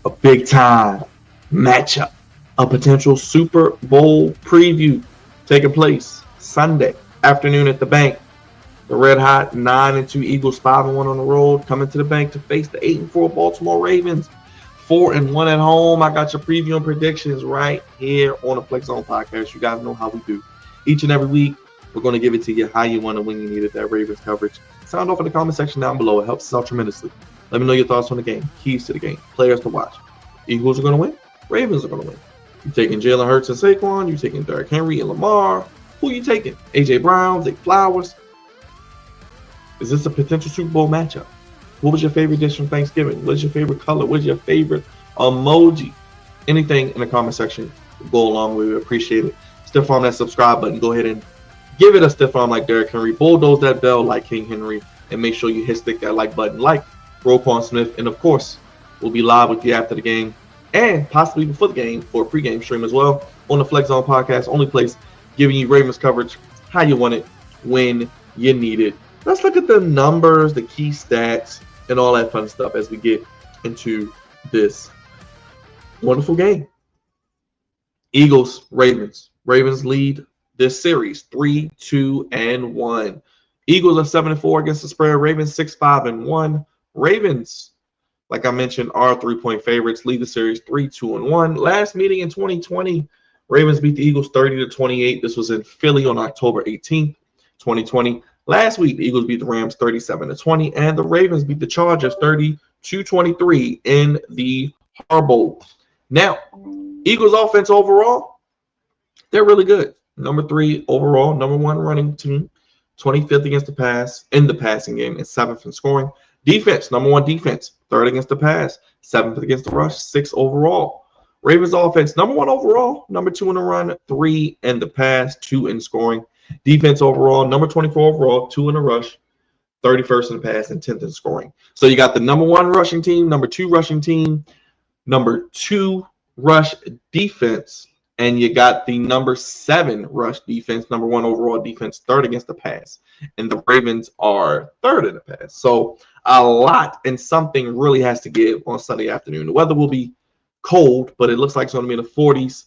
a big time matchup, a potential Super Bowl preview taking place Sunday afternoon at the bank. The red hot 9-2 Eagles 5-1 on the road coming to the bank to face the 8-4 Baltimore Ravens. 4-1 at home. I got your preview and predictions right here on the Flex Zone podcast. You guys know how we do. Each and every week, we're going to give it to you how you want to when you needed that Ravens coverage. Sound off in the comment section down below. It helps us out tremendously. Let me know your thoughts on the game, keys to the game, players to watch. Eagles are going to win. Ravens are going to win. You taking Jalen Hurts and Saquon. You taking Derrick Henry and Lamar. Who you taking? A.J. Brown, Zay Flowers. Is this a potential Super Bowl matchup? What was your favorite dish from Thanksgiving? What's your favorite color? What's your favorite emoji? Anything in the comment section will go along with it. Appreciate it. Stiff arm that subscribe button. Go ahead and give it a stiff arm like Derrick Henry. Bulldoze that bell like King Henry. And make sure you hit stick that like button like Roquan Smith. And of course, we'll be live with you after the game and possibly before the game for a pregame stream as well on the Flex Zone podcast. Only place giving you Ravens coverage how you want it, when you need it. Let's look at the numbers, the key stats, and all that fun stuff as we get into this wonderful game. Eagles, Ravens. Ravens lead this series 3-2-1. Eagles are 7-4 against the spread. Ravens 6-5-1. Ravens, like I mentioned, are 3-point favorites. Lead the series 3-2-1. Last meeting in 2020, Ravens beat the Eagles 30-28. This was in Philly on October 18th, 2020. Last week, the Eagles beat the Rams 37-20, and the Ravens beat the Chargers 30-23 in the Hard Bowl. Now, Eagles offense overall, they're really good. Number 3 overall, number 1 running team, 25th against the pass in the passing game, and 7th in scoring. Defense, number 1 defense, 3rd against the pass, 7th against the rush, 6th overall. Ravens offense, number 1 overall, number 2 in the run, 3 in the pass, 2 in scoring. Defense overall, number 24 overall, 2 in the rush, 31st in the pass, and 10th in scoring. So you got the number 1 rushing team, number 2 rushing team, number 2 rush defense, and you got the number 7 rush defense, number 1 overall defense, 3rd against the pass. And the Ravens are 3rd in the pass. So a lot and something really has to give on Sunday afternoon. The weather will be cold, but it looks like it's going to be in the 40s.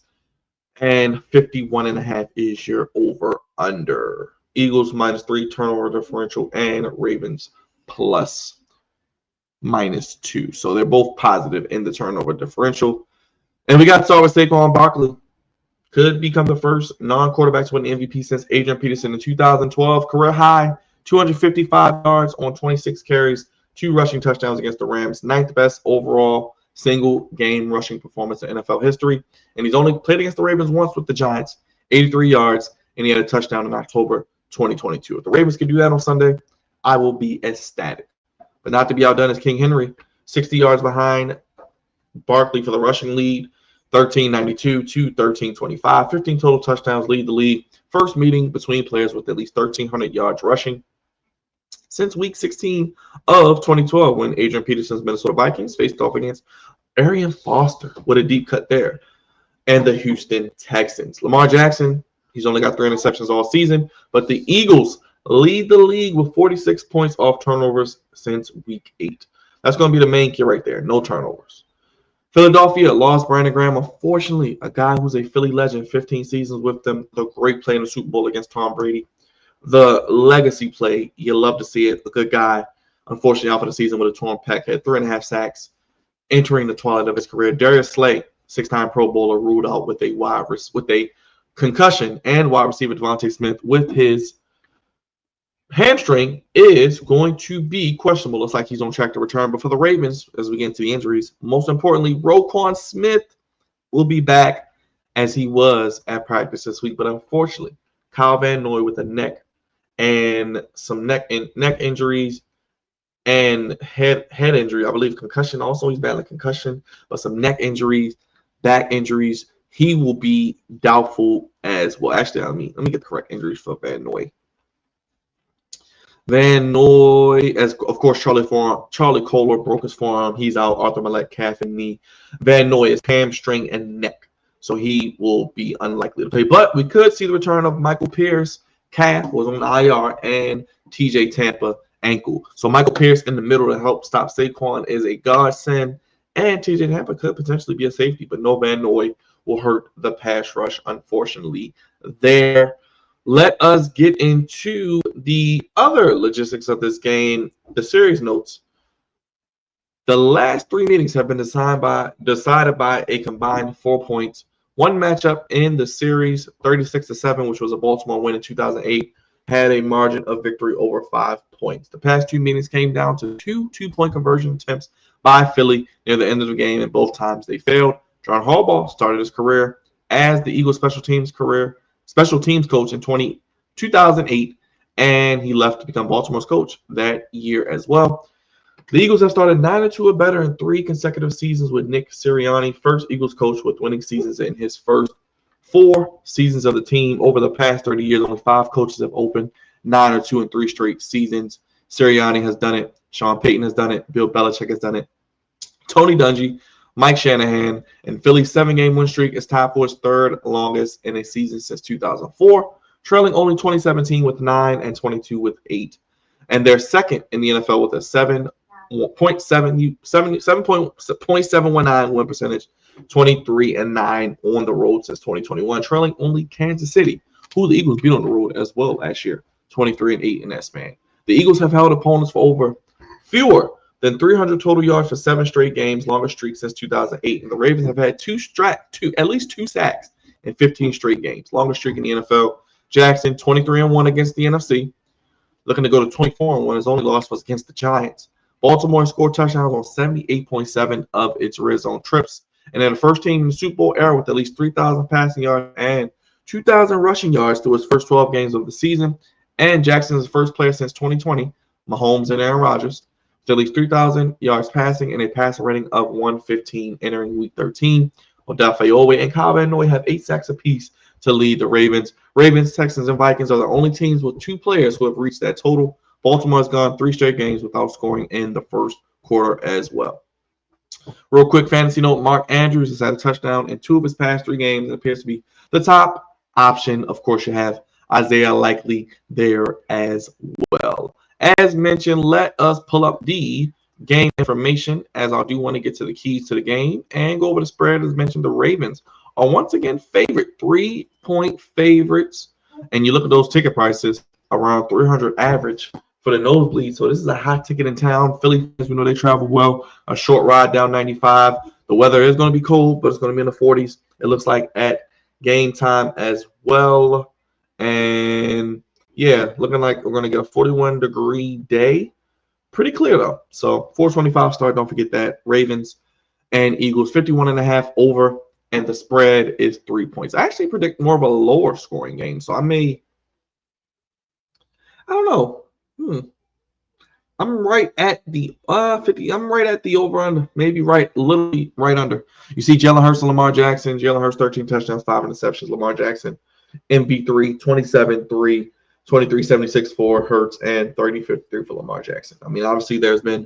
And 51.5 is your over-under. Eagles -3 turnover differential and Ravens +-2. So they're both positive in the turnover differential. And we got to start with Saquon Barkley. Could become the first non-quarterback to win the MVP since Adrian Peterson in 2012. Career high, 255 yards on 26 carries, 2 rushing touchdowns against the Rams. 9th best overall single game rushing performance in NFL history. And he's only played against the Ravens once with the Giants, 83 yards, and he had a touchdown in October 2022. If the Ravens can do that on Sunday, I will be ecstatic. But not to be outdone is King Henry, 60 yards behind Barkley for the rushing lead, 1392 to 1325. 15 total touchdowns, lead the league. First meeting between players with at least 1,300 yards rushing since week 16 of 2012 when Adrian Peterson's Minnesota Vikings faced off against Arian Foster with a deep cut there and the Houston Texans. Lamar Jackson, he's only got 3 interceptions all season, but the Eagles lead the league with 46 points off turnovers since week 8. That's going to be the main key right there, no turnovers. Philadelphia lost Brandon Graham, unfortunately, a guy who's a Philly legend, 15 seasons with them, the great play in the Super Bowl against Tom Brady. The legacy play, you love to see it. A good guy, unfortunately, out for the season with a torn pec, had 3.5 sacks, entering the twilight of his career. Darius Slay, 6-time Pro Bowler, ruled out with a concussion, and wide receiver Devontae Smith with his hamstring is going to be questionable. Looks like he's on track to return. But for the Ravens, as we get into the injuries, most importantly, Roquan Smith will be back as he was at practice this week. But unfortunately, Kyle Van Noy with a neck and some neck injuries and head injury. I believe concussion also. He's battling concussion, but some neck injuries, back injuries. He will be doubtful as well. Actually, let me get the correct injuries for Van Noy. Van Noy, as of course, Charlie Kohler broke his forearm. He's out. Arthur Millette, calf and knee. Van Noy is hamstring and neck, so he will be unlikely to play. But we could see the return of Michael Pierce. Calf was on IR, and TJ Tampa ankle. So Michael Pierce in the middle to help stop Saquon is a godsend. And TJ Tampa could potentially be a safety, but no Van Noy will hurt the pass rush, unfortunately, there. Let us get into the other logistics of this game, the series notes. The last three meetings have been decided by a combined 4 points. One matchup in the series, 36-7, which was a Baltimore win in 2008, had a margin of victory over 5 points. The past two meetings came down to two two-point conversion attempts by Philly near the end of the game, and both times they failed. John Harbaugh started his career as the Eagles special teams coach in 2008, and he left to become Baltimore's coach that year as well. The Eagles have started 9-2 or better in 3 consecutive seasons with Nick Sirianni, first Eagles coach with winning seasons in his first 4 seasons of the team. Over the past 30 years, only 5 coaches have opened 9-2 in 3 straight seasons. Sirianni has done it. Sean Payton has done it. Bill Belichick has done it. Tony Dungy, Mike Shanahan, and Philly's 7-game win streak is tied for its 3rd longest in a season since 2004, trailing only 2017 with 9 and 22 with 8. And they're second in the NFL with a 7.719 win percentage, 23-9 on the road since 2021, trailing only Kansas City, who the Eagles beat on the road as well last year, 23-8 in that span. The Eagles have held opponents for over fewer than 300 total yards for 7 straight games, longest streak since 2008. And the Ravens have had at least two sacks in 15 straight games, longest streak in the NFL. Jackson, 23-1 against the NFC, looking to go to 24-1. His only loss was against the Giants. Baltimore scored touchdowns on 78.7 of its red zone trips. And they're the first team in the Super Bowl era with at least 3,000 passing yards and 2,000 rushing yards through its first 12 games of the season. And Jackson is the first player since 2020, Mahomes and Aaron Rodgers, with at least 3,000 yards passing and a passer rating of 115 entering Week 13. Odafe and Kyle Van Noy have 8 sacks apiece to lead the Ravens. Ravens, Texans, and Vikings are the only teams with 2 players who have reached that total. Baltimore has gone 3 straight games without scoring in the first quarter as well. Real quick fantasy note, Mark Andrews has had a touchdown in 2 of his past 3 games and appears to be the top option. Of course, you have Isaiah Likely there as well. As mentioned, let us pull up the game information, as I do want to get to the keys to the game and go over the spread. As mentioned, the Ravens are once again favorite, 3-point favorites. And you look at those ticket prices, around 300 average for the nosebleed. So this is a hot ticket in town. Philly fans, we know they travel well. A short ride down 95. The weather is going to be cold, but it's going to be in the 40s. It looks like at game time as well. And yeah, looking like we're going to get a 41-degree day. Pretty clear though. So 425 start. Don't forget that. Ravens and Eagles 51.5 over, and the spread is 3 points. I actually predict more of a lower scoring game. So I don't know. I'm right at the 50. I'm right at the over under, maybe literally right under. You see Jalen Hurts and Lamar Jackson. Jalen Hurts 13 touchdowns, 5 interceptions. Lamar Jackson MB3 27-3, 23-76 for Hurts, and 30-53 for Lamar Jackson. I mean, obviously there's been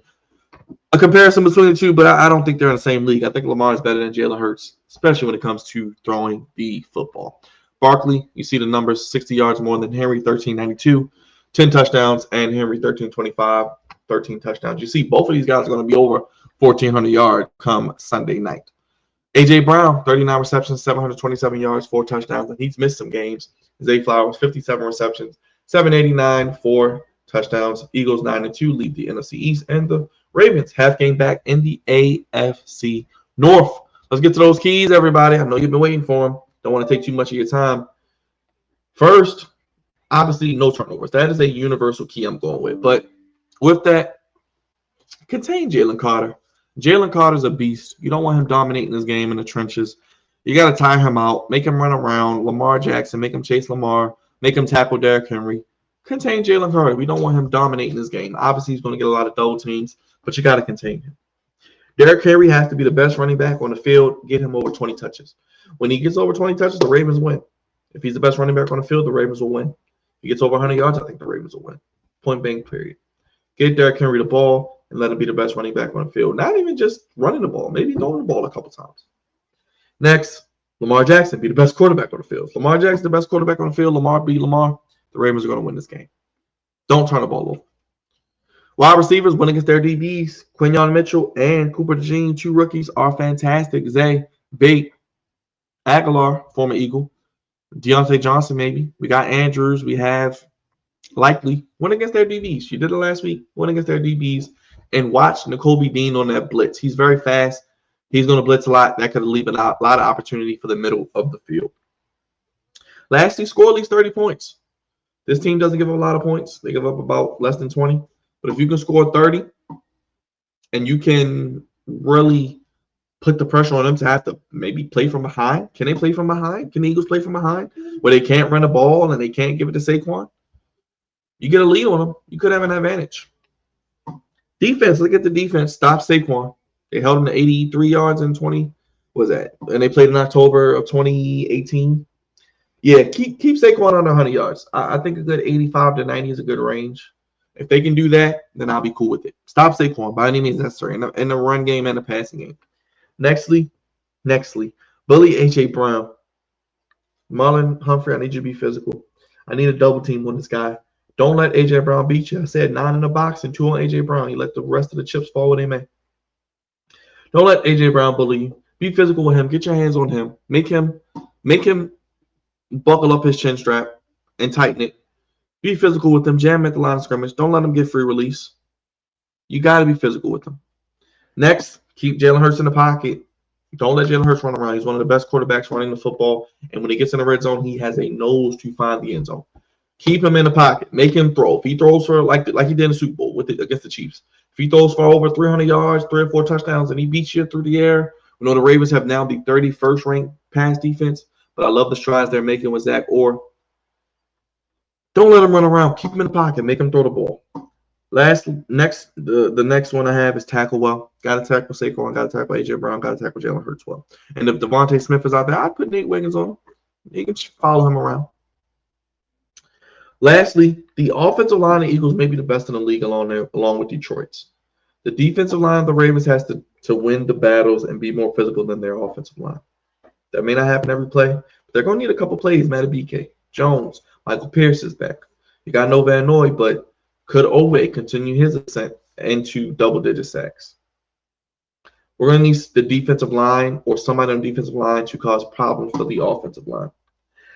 a comparison between the two, but I don't think they're in the same league. I think Lamar is better than Jalen Hurts, especially when it comes to throwing the football. Barkley, you see the numbers, 60 yards more than Henry, 1392. 10 touchdowns, and Henry 1325, 13 touchdowns. You see both of these guys are going to be over 1,400 yards come Sunday night. A.J. Brown, 39 receptions, 727 yards, 4 touchdowns, and he's missed some games. Zay Flowers, 57 receptions, 789, 4 touchdowns. Eagles 9-2 lead the NFC East, and the Ravens half game back in the AFC North. Let's get to those keys, everybody. I know you've been waiting for them. Don't want to take too much of your time. First, obviously, no turnovers. That is a universal key I'm going with. But with that, contain Jalen Carter. Jalen Carter's a beast. You don't want him dominating this game in the trenches. You got to tire him out, make him run around. Lamar Jackson, make him chase Lamar, make him tackle Derrick Henry. Contain Jalen Carter. We don't want him dominating this game. Obviously, he's going to get a lot of double teams, but you got to contain him. Derrick Henry has to be the best running back on the field. Get him over 20 touches. When he gets over 20 touches, the Ravens win. If he's the best running back on the field, the Ravens will win. If he gets over 100 yards, I think the Ravens will win. Point blank, period. Get Derrick Henry the ball and let him be the best running back on the field. Not even just running the ball, maybe throwing the ball a couple times. Next, Lamar Jackson, be the best quarterback on the field. If Lamar Jackson, the best quarterback on the field, Lamar beat Lamar, the Ravens are going to win this game. Don't turn the ball over. Wide receivers went against their DBs. Quinyon Mitchell and Cooper DeJean, 2 rookies, are fantastic. Zay, Bate, Aguilar, former Eagle. Deontay Johnson, maybe. We got Andrews. We have Likely. Went against their DBs. She did it last week. Went against their DBs. And watch N'Kobe Dean on that blitz. He's very fast. He's going to blitz a lot. That could leave a lot of opportunity for the middle of the field. Lastly, score at least 30 points. This team doesn't give up a lot of points. They give up about less than 20. But if you can score 30 and you can really put the pressure on them to have to maybe play from behind. Can they play from behind? Can the Eagles play from behind where they can't run the ball and they can't give it to Saquon? You get a lead on them, you could have an advantage. Defense, look at the defense. Stop Saquon. They held him to 83 yards and 20. What was that? And they played in October of 2018. Yeah, keep Saquon under 100 yards. I think a good 85 to 90 is a good range. If they can do that, then I'll be cool with it. Stop Saquon by any means necessary in the run game and the passing game. Nextly, bully A.J. Brown. Marlon Humphrey, I need you to be physical. I need a double team on this guy. Don't let A.J. Brown beat you. I said 9 in the box and 2 on A.J. Brown. You let the rest of the chips fall where they may. Don't let A.J. Brown bully you. Be physical with him. Get your hands on him. Make him buckle up his chin strap and tighten it. Be physical with him. Jam at the line of scrimmage. Don't let him get free release. You got to be physical with him. Next, keep Jalen Hurts in the pocket. Don't let Jalen Hurts run around. He's one of the best quarterbacks running the football. And when he gets in the red zone, he has a nose to find the end zone. Keep him in the pocket. Make him throw. If he throws for like he did in the Super Bowl against the Chiefs, if he throws for over 300 yards, 3 or 4 touchdowns, and he beats you through the air, we know the Ravens have now the 31st ranked pass defense. But I love the strides they're making with Zach Orr. Don't let him run around. Keep him in the pocket. Make him throw the ball. The next one I have is tackle well. Got to tackle Saquon. Got to tackle A.J. Brown. Got to tackle Jalen Hurts well. And if Devontae Smith is out there, I'd put Nate Wiggins on him. You can follow him around. Lastly, the offensive line of the Eagles may be the best in the league along with Detroit's. The defensive line of the Ravens has to win the battles and be more physical than their offensive line. That may not happen every play, but they're going to need a couple plays. Matabike, Jones, Michael Pierce is back. You got no Van Noy, but could Owe continue his ascent into double-digit sacks? We're going to need the defensive line or somebody on the defensive line to cause problems for the offensive line.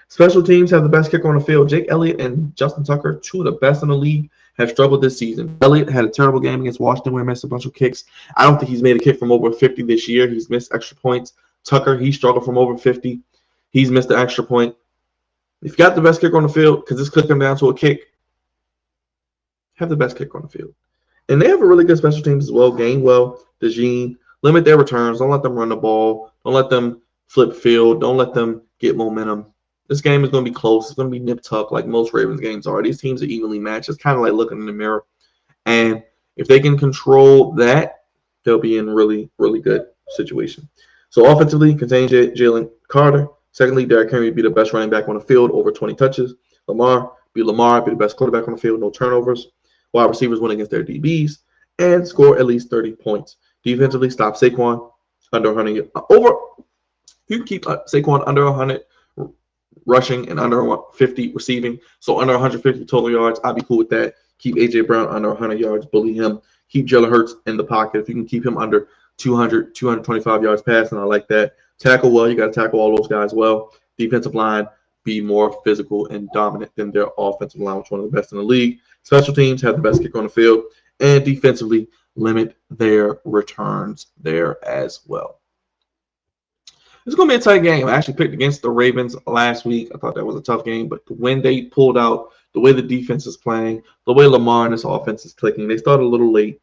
Special teams have the best kicker on the field. Jake Elliott and Justin Tucker, 2 of the best in the league, have struggled this season. Elliott had a terrible game against Washington where he missed a bunch of kicks. I don't think he's made a kick from over 50 this year. He's missed extra points. Tucker, he struggled from over 50. He's missed an extra point. If you got the best kicker on the field, because this could come down to a kick, have the best kicker on the field. And they have a really good special teams as well. Gainwell, DeJean, limit their returns. Don't let them run the ball. Don't let them flip field. Don't let them get momentum. This game is going to be close. It's going to be nip-tuck like most Ravens games are. These teams are evenly matched. It's kind of like looking in the mirror. And if they can control that, they'll be in really, really good situation. So offensively, contain Jalen Carter. Secondly, Derrick Henry be the best running back on the field, over 20 touches. Lamar, be the best quarterback on the field, no turnovers. Wide receivers win against their DBs and score at least 30 points. Defensively, stop Saquon under 100. You can keep Saquon under 100 rushing and under 50 receiving. So under 150 total yards, I'd be cool with that. Keep A.J. Brown under 100 yards, bully him. Keep Jalen Hurts in the pocket. If you can keep him under 200, 225 yards passing, I like that. Tackle well. You got to tackle all those guys well. Defensive line, be more physical and dominant than their offensive line, which is one of the best in the league. Special teams have the best kicker on the field. And defensively, limit their returns there as well. It's going to be a tight game. I actually picked against the Ravens last week. I thought that was a tough game, but when they pulled out, the way the defense is playing, the way Lamar and this offense is clicking, they started a little late.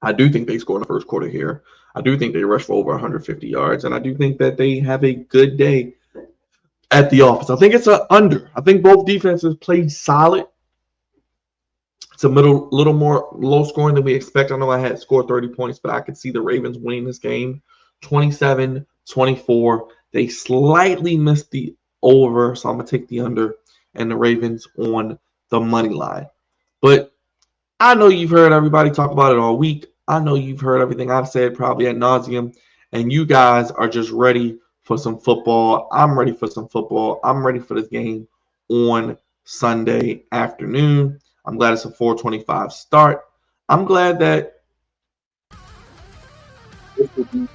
I do think they score in the first quarter here. I do think they rush for over 150 yards, and I do think that they have a good day at the office. I think it's an under. I think both defenses played solid. It's a little more low scoring than we expect. I know I had scored 30 points, but I could see the Ravens winning this game 27-24. They slightly missed the over, so I'm going to take the under and the Ravens on the money line. But I know you've heard everybody talk about it all week. I know you've heard everything I've said probably ad nauseum, and you guys are just ready for some football. I'm ready for some football. I'm ready for this game on Sunday afternoon. I'm glad it's a 4:25 start. I'm glad that this will be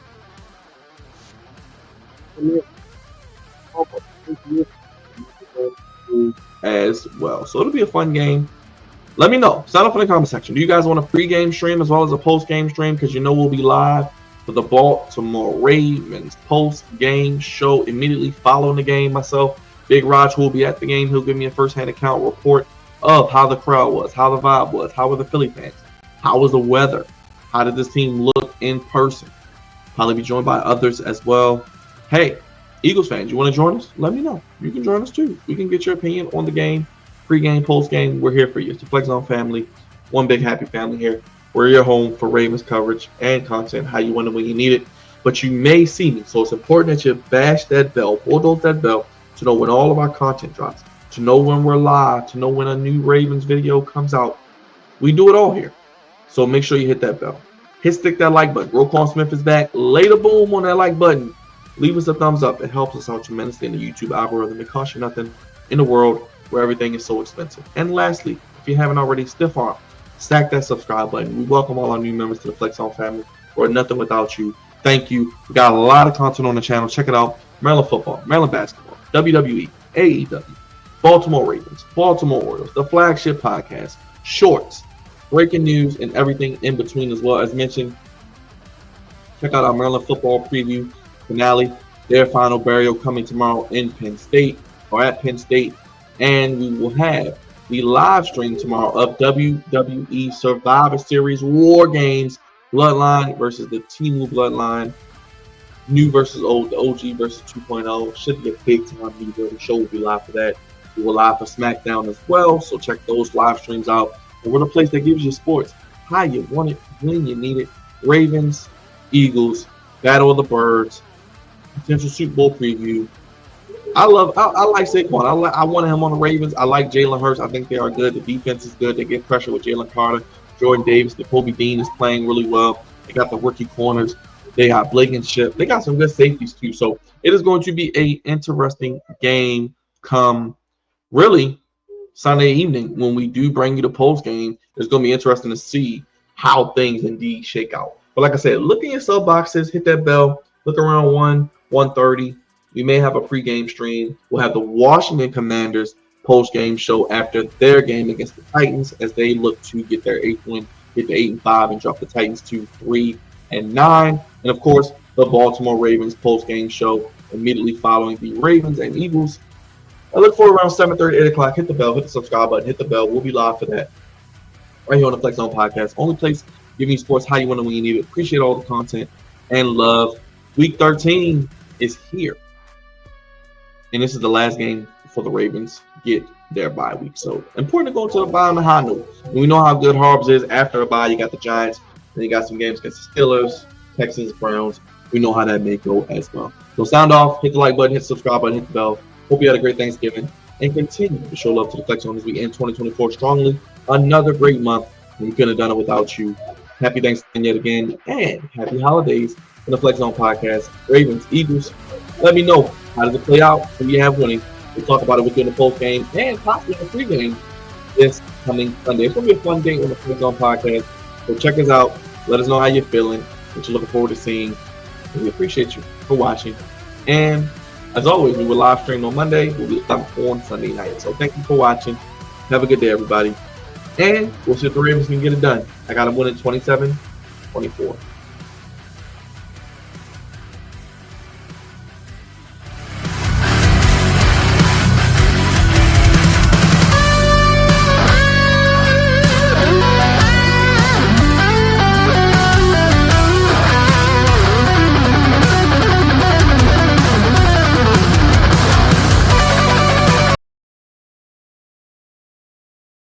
as well. So it'll be a fun game. Let me know. Sign up in the comment section. Do you guys want a pre-game stream as well as a post-game stream? Because you know we'll be live for the Baltimore Ravens post-game show immediately following the game. Myself, Big Raj, who will be at the game, he'll give me a first-hand account report of how the crowd was, how the vibe was, how were the Philly fans, how was the weather, how did this team look in person. Probably be joined by others as well. Hey, Eagles fans, you want to join us? Let me know. You can join us too. We can get your opinion on the game. Pre-game, post-game, we're here for you. It's the Flex Zone family. One big happy family here. We're your home for Ravens coverage and content, how you want it when you need it. But you may see me, so it's important that you bash that bell, bulldoze that bell, to know when all of our content drops, to know when we're live, to know when a new Ravens video comes out. We do it all here. So make sure you hit that bell. Stick that like button. Roquan Smith is back. Lay the boom on that like button. Leave us a thumbs up. It helps us out tremendously in the YouTube algorithm. It costs you nothing in the world where everything is so expensive. And lastly, if you haven't already, stiff arm, stack that subscribe button. We welcome all our new members to the Flex Zone family. We're nothing without you. Thank you. We got a lot of content on the channel. Check it out. Maryland football, Maryland basketball, WWE, AEW, Baltimore Ravens, Baltimore Orioles, the flagship podcast, shorts, breaking news, and everything in between as well. As mentioned, check out our Maryland football preview finale. Their final burial coming tomorrow in Penn State or at Penn State. And we will have the live stream tomorrow of WWE Survivor Series War Games, Bloodline versus the Temu Bloodline, new versus old, the OG versus 2.0. Should be a big time video. The show will be live for that. We will live for SmackDown as well, so check those live streams out. And we're the place that gives you sports how you want it, when you need it. Ravens, Eagles, Battle of the Birds, potential Super Bowl preview. I like Saquon. I wanted him on the Ravens. I like Jalen Hurts. I think they are good. The defense is good. They get pressure with Jalen Carter, Jordan Davis. The Kobe Dean is playing really well. They got the rookie corners. They got Blankenship. They got some good safeties too. So it is going to be a interesting game come really Sunday evening when we do bring you the post game. It's going to be interesting to see how things indeed shake out. But like I said, look in your sub boxes, hit that bell, look around 1:30. We may have a pregame stream. We'll have the Washington Commanders post-game show after their game against the Titans as they look to get their 8th win, get to 8-5, and drop the Titans to 3-9. And of course, the Baltimore Ravens post-game show immediately following the Ravens and Eagles. I look for around 7:30, 8 o'clock. Hit the bell, hit the subscribe button, hit the bell. We'll be live for that right here on the Flex Zone podcast. Only place giving you sports how you want it when you need it. Appreciate all the content and love. Week 13 is here. And this is the last game for the Ravens get their bye week. So important to go to the bye on the high note. And we know how good Harbs is. After a bye, you got the Giants. Then you got some games against the Steelers, Texans, Browns. We know how that may go as well. So sound off, hit the like button, hit the subscribe button, hit the bell. Hope you had a great Thanksgiving. And continue to show love to the Flex Zone as we end 2024 strongly. Another great month. And we couldn't have done it without you. Happy Thanksgiving yet again. And happy holidays from the Flex Zone podcast. Ravens, Eagles. Let me know. How does it play out? Who you have winning? We'll talk about it with you in the post game and possibly in the pregame this coming Sunday. It's going to be a fun day on the Flex Zone podcast. So check us out. Let us know how you're feeling, what you're looking forward to seeing. And we appreciate you for watching. And as always, we will live stream on Monday. We'll be live on Sunday night. So thank you for watching. Have a good day, everybody. And we'll see if the Ravens can get it done. I got them winning 27-24.